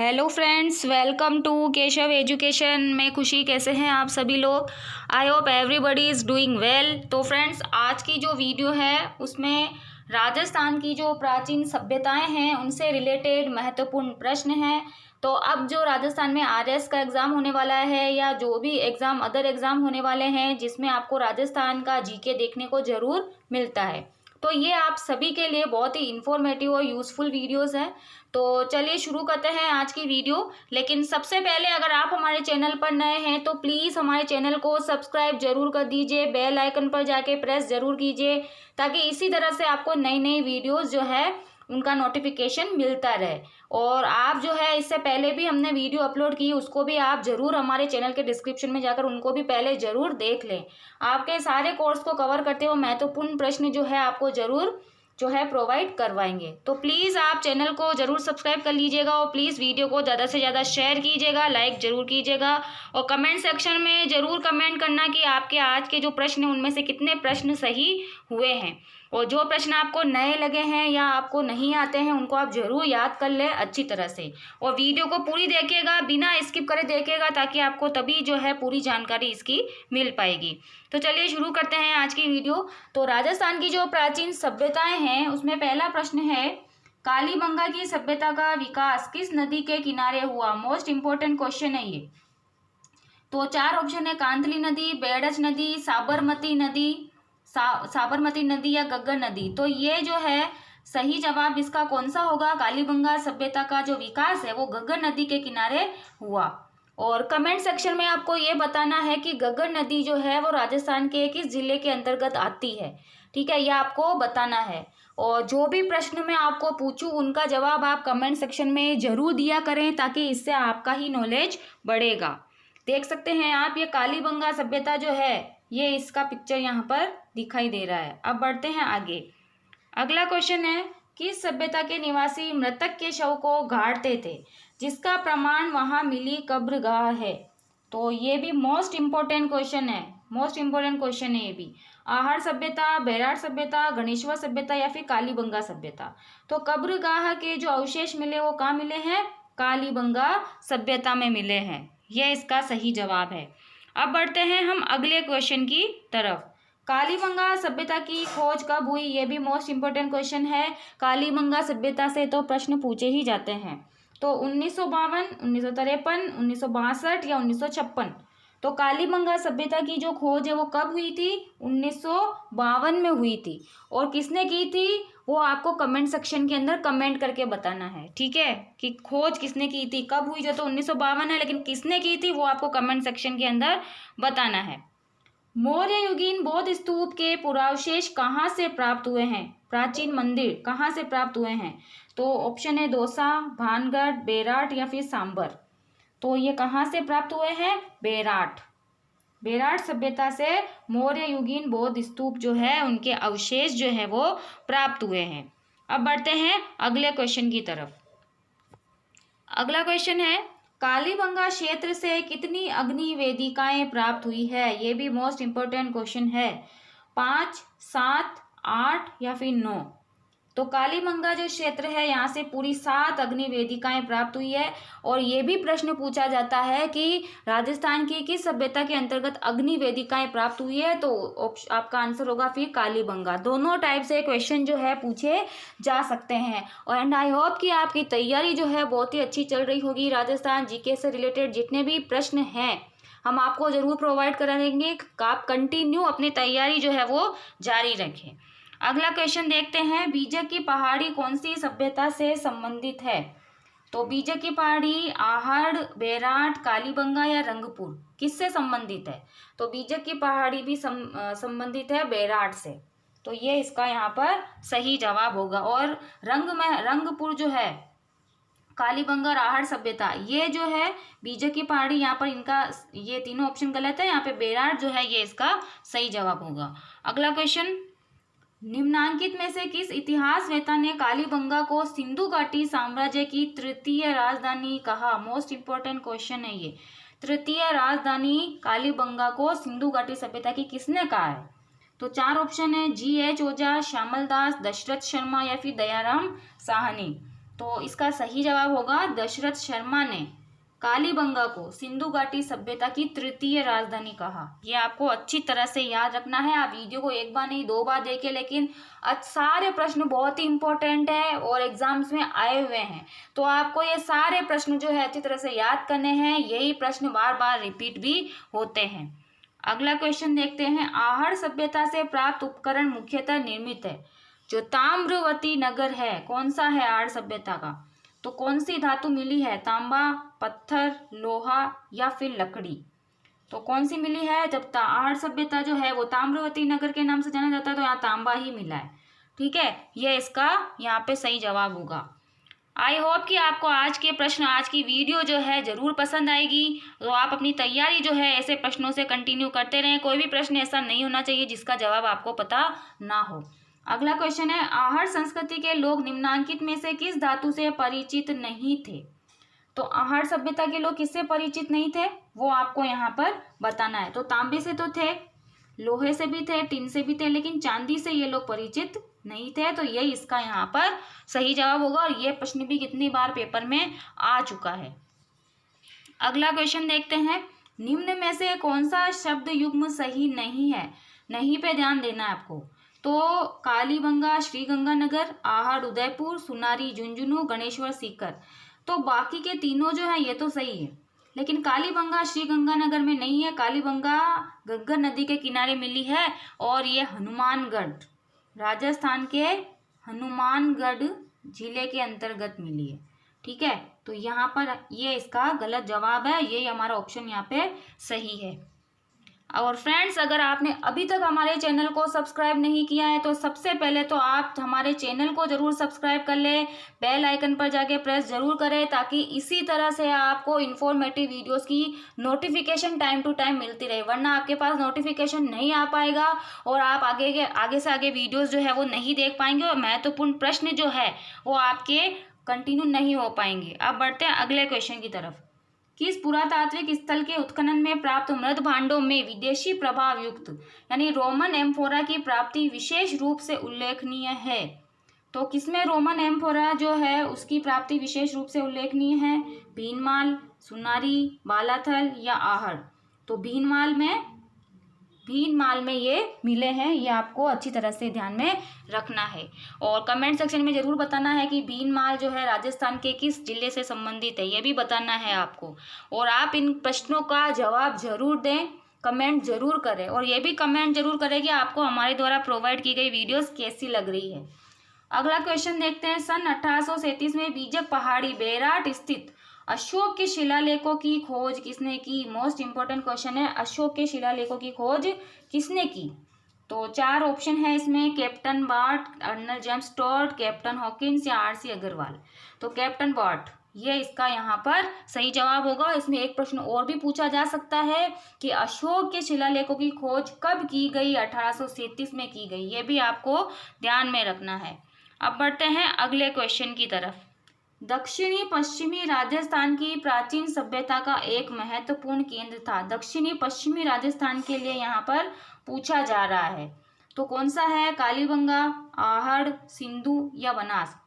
Hello friends, welcome to Keshav education. मैं खुशी, कैसे हैं आप सभी लोग? I hope everybody is doing well. तो फ्रेंड्स, आज की जो वीडियो है उसमें राजस्थान की जो प्राचीन सभ्यताएं हैं उनसे रिलेटेड महत्वपूर्ण प्रश्न हैं। तो अब जो राजस्थान में आरएस का एग्ज़ाम होने वाला है या जो भी एग्ज़ाम अदर एग्ज़ाम होने वाले हैं जिसमें आपको राजस्थान का जीके देखने को ज़रूर मिलता है, तो ये आप सभी के लिए बहुत ही इन्फॉर्मेटिव और यूज़फुल वीडियोस हैं। तो चलिए शुरू करते हैं आज की वीडियो। लेकिन सबसे पहले अगर आप हमारे चैनल पर नए हैं तो प्लीज़ हमारे चैनल को सब्सक्राइब जरूर कर दीजिए, बेल आइकन पर जाके प्रेस जरूर कीजिए ताकि इसी तरह से आपको नई नई वीडियोस जो है उनका नोटिफिकेशन मिलता रहे। और आप जो है इससे पहले भी हमने वीडियो अपलोड की, उसको भी आप ज़रूर हमारे चैनल के डिस्क्रिप्शन में जाकर उनको भी पहले ज़रूर देख लें। आपके सारे कोर्स को कवर करते हुए महत्वपूर्ण प्रश्न जो है आपको ज़रूर जो है प्रोवाइड करवाएंगे। तो प्लीज़ आप चैनल को ज़रूर सब्सक्राइब कर लीजिएगा और प्लीज़ वीडियो को ज़्यादा से ज़्यादा शेयर कीजिएगा, लाइक ज़रूर कीजिएगा और कमेंट सेक्शन में ज़रूर कमेंट करना कि आपके आज के जो प्रश्न हैं उनमें से कितने प्रश्न सही हुए हैं। और जो प्रश्न आपको नए लगे हैं या आपको नहीं आते हैं उनको आप ज़रूर याद कर लें अच्छी तरह से। और वीडियो को पूरी देखिएगा, बिना स्किप करे देखिएगा ताकि आपको तभी जो है पूरी जानकारी इसकी मिल पाएगी। तो चलिए शुरू करते हैं आज की वीडियो। तो राजस्थान की जो प्राचीन सभ्यताएं हैं उसमें पहला प्रश्न है, कालीबंगा की सभ्यता का विकास किस नदी के किनारे हुआ? मोस्ट इंपॉर्टेंट क्वेश्चन है ये। तो चार ऑप्शन है, कांतली नदी, बेड़च नदी, साबरमती नदी, साबरमती नदी या गग्गर नदी। तो ये जो है सही जवाब इसका कौन सा होगा? कालीबंगा सभ्यता का जो विकास है वो गग्गर नदी के किनारे हुआ। और कमेंट सेक्शन में आपको ये बताना है कि गग्गर नदी जो है वो राजस्थान के किस जिले के अंतर्गत आती है। ठीक है, यह आपको बताना है। और जो भी प्रश्न मैं आपको पूछूं उनका जवाब आप कमेंट सेक्शन में ज़रूर दिया करें ताकि इससे आपका ही नॉलेज बढ़ेगा। देख सकते हैं आप, ये कालीबंगा सभ्यता जो है ये इसका पिक्चर यहाँ पर दिखाई दे रहा है। अब बढ़ते हैं आगे। अगला क्वेश्चन है, किस सभ्यता के निवासी मृतक के शव को गाड़ते थे जिसका प्रमाण वहां मिली कब्रगाह है? तो ये भी मोस्ट इम्पोर्टेंट क्वेश्चन है, मोस्ट इम्पोर्टेंट क्वेश्चन है ये भी। आहड़ सभ्यता, बेराट सभ्यता, गणेश्वर सभ्यता या फिर कालीबंगा सभ्यता? तो कब्रगाह के जो अवशेष मिले वो कहाँ मिले हैं? कालीबंगा सभ्यता में मिले हैं। यह इसका सही जवाब है। अब बढ़ते हैं हम अगले क्वेश्चन की तरफ। कालीबंगा सभ्यता की खोज कब हुई? ये भी मोस्ट इम्पोर्टेंट क्वेश्चन है। कालीबंगा सभ्यता से तो प्रश्न पूछे ही जाते हैं। तो 1952, 1953, 1962 या 1956? तो कालीबंगा सभ्यता की जो खोज है वो कब हुई थी? 1952 में हुई थी। और किसने की थी वो आपको कमेंट सेक्शन के अंदर कमेंट करके बताना है। ठीक है, कि खोज किसने की थी, कब हुई? जो तो 1952 है, लेकिन किसने की थी वो आपको कमेंट सेक्शन के अंदर बताना है। मौर्य युगीन बौद्ध स्तूप के पुरावशेष कहाँ से प्राप्त हुए हैं? प्राचीन मंदिर कहाँ से प्राप्त हुए हैं? तो ऑप्शन है दौसा, भानगढ़, बेराट या फिर सांबर। तो ये कहाँ से प्राप्त हुए हैं? बेराट। बेराट सभ्यता से मौर्य युगीन बौद्ध स्तूप जो है उनके अवशेष जो है वो प्राप्त हुए हैं। अब बढ़ते हैं अगले क्वेश्चन की तरफ। अगला क्वेश्चन है, कालीबंगा क्षेत्र से कितनी अग्नि वेदिकाएं प्राप्त हुई है? ये भी मोस्ट इम्पोर्टेंट क्वेश्चन है। 5, 7, 8 या फिर 9? तो कालीबंगा जो क्षेत्र है यहाँ से पूरी 7 अग्नि वेदिकाएं प्राप्त हुई है। और ये भी प्रश्न पूछा जाता है कि राजस्थान की किस सभ्यता के अंतर्गत अग्नि वेदिकाएं प्राप्त हुई है? तो आपका आंसर होगा फिर कालीबंगा। दोनों टाइप से क्वेश्चन जो है पूछे जा सकते हैं। और एंड आई होप कि आपकी तैयारी जो है बहुत ही अच्छी चल रही होगी। राजस्थान जीके से रिलेटेड जितने भी प्रश्न हैं हम आपको ज़रूर प्रोवाइड कराएंगे। आप कंटिन्यू अपनी तैयारी जो है वो जारी रखें। अगला क्वेश्चन देखते हैं, बीजक की पहाड़ी कौन सी सभ्यता से संबंधित है? तो बीजक की पहाड़ी आहड़, बेराट, कालीबंगा या रंगपुर किससे संबंधित है? तो बीजक की पहाड़ी भी संबंधित है बेराट से। तो ये इसका यहाँ पर सही जवाब होगा। और रंगपुर जो है कालीबंगा और आहड़ सभ्यता ये जो है बीजक की पहाड़ी, यहाँ पर इनका ये तीनों ऑप्शन गलत है। यहाँ पे बेराट जो है ये इसका सही जवाब होगा। अगला क्वेश्चन, निम्नांकित में से किस इतिहासवेत्ता ने कालीबंगा को सिंधु घाटी साम्राज्य की तृतीय राजधानी कहा? मोस्ट इम्पोर्टेंट क्वेश्चन है ये। तृतीय राजधानी कालीबंगा को सिंधु घाटी सभ्यता की किसने कहा है? तो 4 ऑप्शन है, GH ओझा, श्यामल दास, दशरथ शर्मा या फिर दयाराम साहनी। तो इसका सही जवाब होगा दशरथ शर्मा ने कालीबंगा को सिंधु घाटी सभ्यता की तृतीय राजधानी कहा। ये आपको अच्छी तरह से याद रखना है। आप वीडियो को एक बार नहीं 2 बार देखें, लेकिन सारे प्रश्न बहुत ही इंपॉर्टेंट है और एग्जाम्स में आए हुए हैं। तो आपको ये सारे प्रश्न जो है अच्छी तरह से याद करने हैं। यही प्रश्न बार बार रिपीट भी होते हैं। अगला क्वेश्चन देखते हैं। आहड़ सभ्यता से प्राप्त उपकरण मुख्यतः निर्मित है। जो ताम्रवती नगर है कौन सा है आहड़ सभ्यता का? तो कौन सी धातु मिली है? तांबा, पत्थर, लोहा या फिर लकड़ी? तो कौन सी मिली है? जब आहड़ सभ्यता जो है वो ताम्रवती नगर के नाम से जाना जाता है, तो यहाँ तांबा ही मिला है। ठीक है, ये इसका यहाँ पे सही जवाब होगा। आई होप कि आपको आज के प्रश्न, आज की वीडियो जो है ज़रूर पसंद आएगी। तो आप अपनी तैयारी जो है ऐसे प्रश्नों से कंटिन्यू करते रहें। कोई भी प्रश्न ऐसा नहीं होना चाहिए जिसका जवाब आपको पता ना हो। अगला क्वेश्चन है। आहड़ संस्कृति के लोग निम्नांकित में से किस धातु से परिचित नहीं थे? तो आहड़ सभ्यता के लोग किससे परिचित नहीं थे वो आपको यहाँ पर बताना है। तो तांबे से तो थे, लोहे से भी थे, टिन से भी थे, लेकिन चांदी से ये लोग परिचित नहीं थे। तो यही इसका यहाँ पर सही जवाब होगा। और ये प्रश्न भी कितनी बार पेपर में आ चुका है। अगला क्वेश्चन देखते हैं। निम्न में से कौन सा शब्द युग्म सही नहीं है? नहीं पे ध्यान देना है आपको। तो कालीबंगा श्रीगंगानगर, आहड़ उदयपुर, सुनारी झुंझुनू, गणेश्वर सीकर। तो बाकी के तीनों जो है ये तो सही है, लेकिन कालीबंगा श्रीगंगानगर में नहीं है। कालीबंगा घग्गर नदी के किनारे मिली है और ये हनुमानगढ़, राजस्थान के हनुमानगढ़ जिले के अंतर्गत मिली है। ठीक है, तो यहाँ पर ये इसका गलत जवाब है। ये हमारा ऑप्शन यहाँ पे सही है। और फ्रेंड्स, अगर आपने अभी तक हमारे चैनल को सब्सक्राइब नहीं किया है तो सबसे पहले तो आप हमारे चैनल को ज़रूर सब्सक्राइब कर लें, बेल आइकन पर जाके प्रेस ज़रूर करें, ताकि इसी तरह से आपको इन्फॉर्मेटिव वीडियोस की नोटिफिकेशन टाइम टू टाइम मिलती रहे। वरना आपके पास नोटिफिकेशन नहीं आ पाएगा और आप आगे से आगे वीडियोज़ जो है वो नहीं देख पाएंगे और महत्वपूर्ण प्रश्न जो है वो आपके कंटिन्यू नहीं हो पाएंगे। अब बढ़ते हैं अगले क्वेश्चन की तरफ। किस पुरातात्विक स्थल के उत्खनन में प्राप्त मृद भांडों में विदेशी प्रभाव युक्त यानी रोमन एम्फोरा की प्राप्ति विशेष रूप से उल्लेखनीय है? तो किसमें रोमन एम्फोरा जो है उसकी प्राप्ति विशेष रूप से उल्लेखनीय है? भीनमाल, सुनारी, बालाथल या आहड़? तो भीनमाल में ये मिले हैं। ये आपको अच्छी तरह से ध्यान में रखना है और कमेंट सेक्शन में ज़रूर बताना है कि भीनमाल जो है राजस्थान के किस जिले से संबंधित है, ये भी बताना है आपको। और आप इन प्रश्नों का जवाब जरूर दें, कमेंट जरूर करें और ये भी कमेंट जरूर करें कि आपको हमारे द्वारा प्रोवाइड की गई वीडियोस कैसी लग रही है। अगला क्वेश्चन देखते हैं। सन 1837 में बीजक पहाड़ी बैराट स्थित अशोक के शिलालेखों की खोज किसने की? मोस्ट इंपॉर्टेंट क्वेश्चन है। अशोक के शिलालेखों की खोज किसने की? तो 4 ऑप्शन है इसमें। Captain Bart, colonel James Tod, captain Hawkins या आरसी अग्रवाल। तो कैप्टन बार्ट ये इसका यहाँ पर सही जवाब होगा। इसमें एक प्रश्न और भी पूछा जा सकता है कि अशोक के शिलालेखों की खोज कब की गई? 1837 में की गई। ये भी आपको ध्यान में रखना है। अब बढ़ते हैं अगले क्वेश्चन की तरफ। दक्षिणी पश्चिमी राजस्थान की प्राचीन सभ्यता का एक महत्वपूर्ण केंद्र था। दक्षिणी पश्चिमी राजस्थान के लिए यहाँ पर पूछा जा रहा है। तो कौन सा है? कालीबंगा, आहड़, सिंधु या बनास?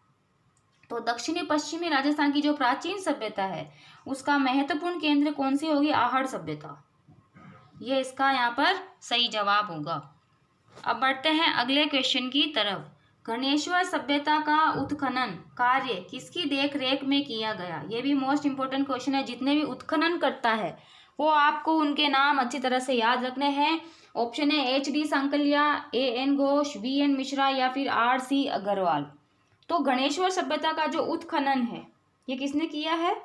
तो दक्षिणी पश्चिमी राजस्थान की जो प्राचीन सभ्यता है उसका महत्वपूर्ण केंद्र कौन सी होगी? आहड़ सभ्यता। ये इसका यहाँ पर सही जवाब होगा। अब बढ़ते हैं अगले क्वेश्चन की तरफ। गणेश्वर सभ्यता का उत्खनन कार्य किसकी देख रेख में किया गया? ये भी मोस्ट इंपोर्टेंट क्वेश्चन है। जितने भी उत्खनन करता है वो आपको उनके नाम अच्छी तरह से याद रखने हैं। ऑप्शन है HD Sankalia, AN Ghosh, VN Mishra या फिर RC अग्रवाल। तो गणेश्वर सभ्यता का जो उत्खनन है ये किसने किया है?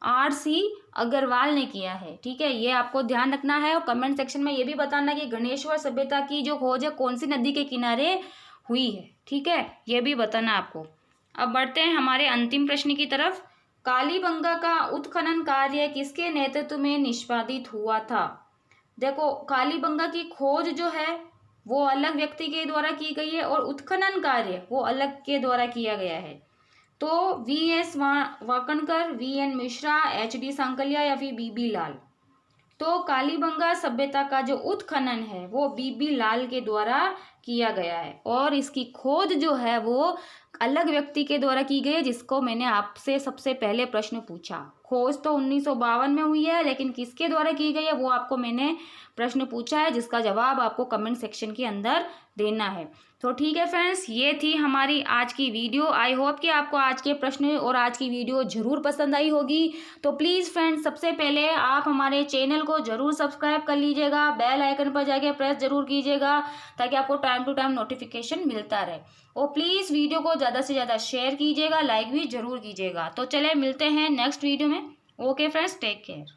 RC अग्रवाल ने किया है। ठीक है, ये आपको ध्यान रखना है और कमेंट सेक्शन में ये भी बताना कि गणेश्वर सभ्यता की जो खोज है कौन सी नदी के किनारे हुई है। ठीक है, ये भी बताना आपको। अब बढ़ते हैं हमारे अंतिम प्रश्न की तरफ। कालीबंगा का उत्खनन कार्य किसके नेतृत्व में निष्पादित हुआ था? देखो, कालीबंगा की खोज जो है वो अलग व्यक्ति के द्वारा की गई है और उत्खनन कार्य वो अलग के द्वारा किया गया है। तो VS Wakankar, VN Mishra, HD Sankalia या फिर BB लाल। तो कालीबंगा सभ्यता का जो उत्खनन है वो BB लाल के द्वारा किया गया है और इसकी खोज जो है वो अलग व्यक्ति के द्वारा की गई है, जिसको मैंने आपसे सबसे पहले प्रश्न पूछा। खोज तो 1952 में हुई है, लेकिन किसके द्वारा की गई है वो आपको मैंने प्रश्न पूछा है, जिसका जवाब आपको कमेंट सेक्शन के अंदर देना है। तो ठीक है फ्रेंड्स, ये थी हमारी आज की वीडियो। आई होप कि आपको आज के प्रश्न और आज की वीडियो ज़रूर पसंद आई होगी। तो प्लीज़ फ्रेंड्स, सबसे पहले आप हमारे चैनल को ज़रूर सब्सक्राइब कर लीजिएगा, बेल आइकन पर जाके प्रेस ज़रूर कीजिएगा, ताकि आपको टाइम टू टाइम नोटिफिकेशन मिलता रहे। और प्लीज़ वीडियो को ज़्यादा से ज़्यादा शेयर कीजिएगा, लाइक भी ज़रूर कीजिएगा। तो चले मिलते हैं नेक्स्ट वीडियो में। Okay friends, take care.